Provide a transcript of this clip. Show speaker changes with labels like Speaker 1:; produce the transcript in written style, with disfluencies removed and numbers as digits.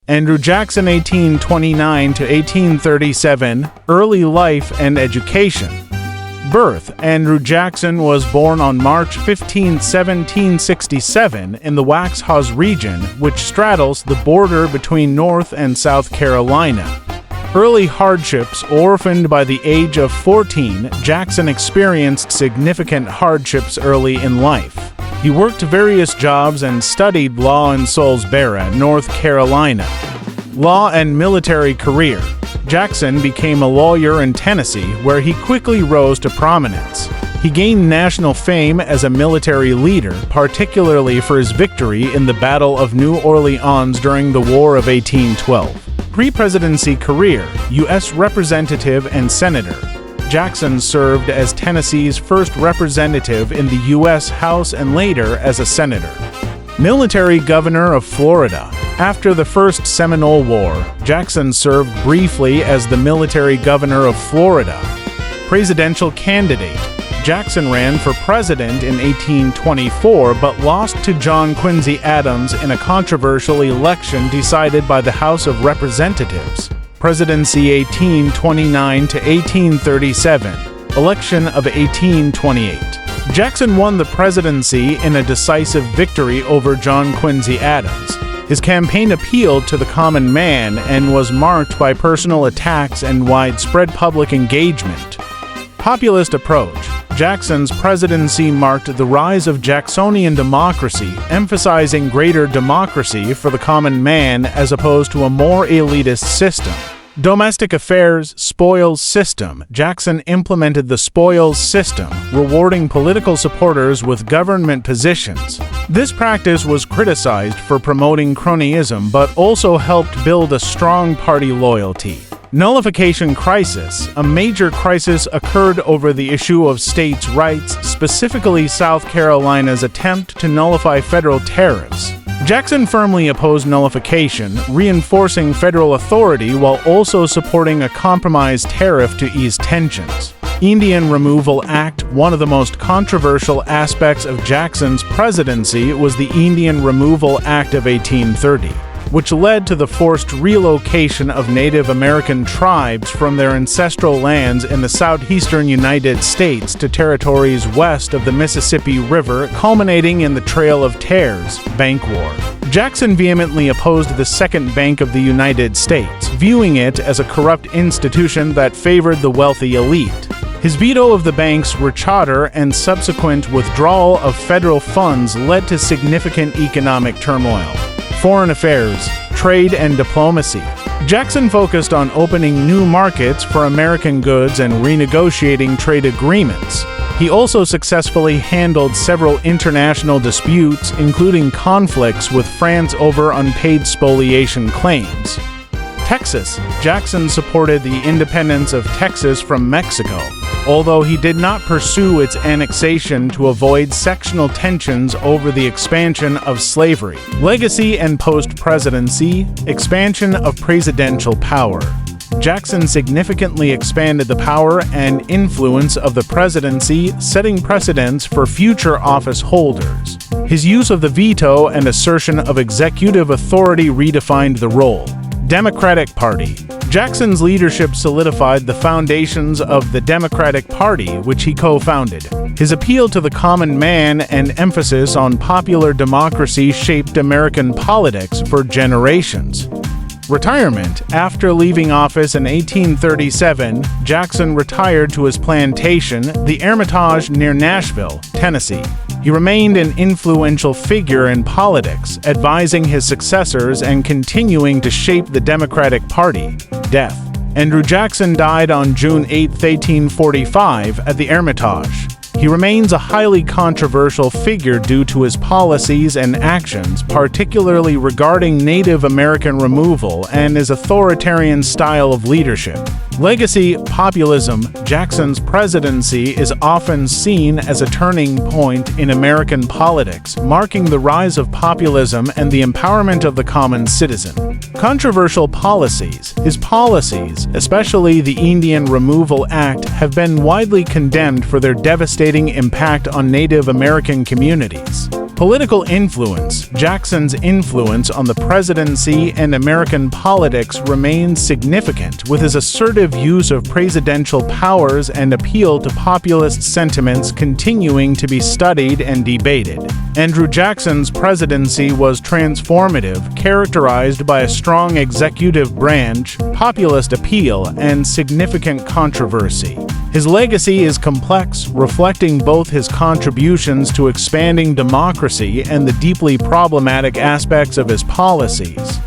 Speaker 1: Andrew Jackson 1829 to 1837, early life and education. Birth: Andrew Jackson was born on March 15, 1767 in the Waxhaws region, which straddles the border between North and South Carolina. Early hardships: orphaned by the age of 14, Jackson experienced significant hardships early in life. He worked various jobs and studied law in Salisbury, North Carolina. Law and military career: Jackson became a lawyer in Tennessee, where he quickly rose to prominence. He gained national fame as a military leader, particularly for his victory in the Battle of New Orleans during the War of 1812. Pre-presidency career: U.S. Representative and Senator. Jackson served as Tennessee's first representative in the U.S. House and later as a senator. Military governor of Florida. After the First Seminole War, Jackson served briefly as the military governor of Florida. Presidential candidate: Jackson ran for president in 1824 but lost to John Quincy Adams in a controversial election decided by the House of Representatives. Presidency 1829 to 1837, election of 1828. Jackson won the presidency in a decisive victory over John Quincy Adams. His campaign appealed to the common man and was marked by personal attacks and widespread public engagement. Populist approach: Jackson's presidency marked the rise of Jacksonian democracy, emphasizing greater democracy for the common man as opposed to a more elitist system. Domestic affairs: spoils system. Jackson implemented the spoils system, rewarding political supporters with government positions. This practice was criticized for promoting cronyism but also helped build a strong party loyalty. Nullification crisis: a major crisis occurred over the issue of states' rights, specifically South Carolina's attempt to nullify federal tariffs. Jackson firmly opposed nullification, reinforcing federal authority while also supporting a compromise tariff to ease tensions. Indian Removal Act: one of the most controversial aspects of Jackson's presidency was the Indian Removal Act of 1830. Which led to the forced relocation of Native American tribes from their ancestral lands in the southeastern United States to territories west of the Mississippi River, culminating in the Trail of Tears Bank War. Jackson vehemently opposed the Second Bank of the United States, viewing it as a corrupt institution that favored the wealthy elite. His veto of the bank's charter and subsequent withdrawal of federal funds led to significant economic turmoil. Foreign affairs, trade and diplomacy. Jackson focused on opening new markets for American goods and renegotiating trade agreements. He also successfully handled several international disputes, including conflicts with France over unpaid spoliation claims. Texas. Jackson supported the independence of Texas from Mexico, although he did not pursue its annexation to avoid sectional tensions over the expansion of slavery. Legacy and post-presidency: expansion of presidential power. Jackson significantly expanded the power and influence of the presidency, setting precedents for future office holders. His use of the veto and assertion of executive authority redefined the role. Democratic Party. Jackson's leadership solidified the foundations of the Democratic Party, which he co-founded. His appeal to the common man and emphasis on popular democracy shaped American politics for generations. Retirement. After leaving office in 1837, Jackson retired to his plantation, the Hermitage near Nashville, Tennessee. He remained an influential figure in politics, advising his successors and continuing to shape the Democratic Party. Death. Andrew Jackson died on June 8, 1845, at the Hermitage. He remains a highly controversial figure due to his policies and actions, particularly regarding Native American removal and his authoritarian style of leadership. Legacy: populism. Jackson's presidency is often seen as a turning point in American politics, marking the rise of populism and the empowerment of the common citizen. Controversial policies. His policies, especially the Indian Removal Act, have been widely condemned for their devastating impact on Native American communities. Political influence. Jackson's influence on the presidency and American politics remains significant, with his assertive use of presidential powers and appeal to populist sentiments continuing to be studied and debated. Andrew Jackson's presidency was transformative, characterized by a strong executive branch, populist appeal, and significant controversy. His legacy is complex, reflecting both his contributions to expanding democracy and the deeply problematic aspects of his policies.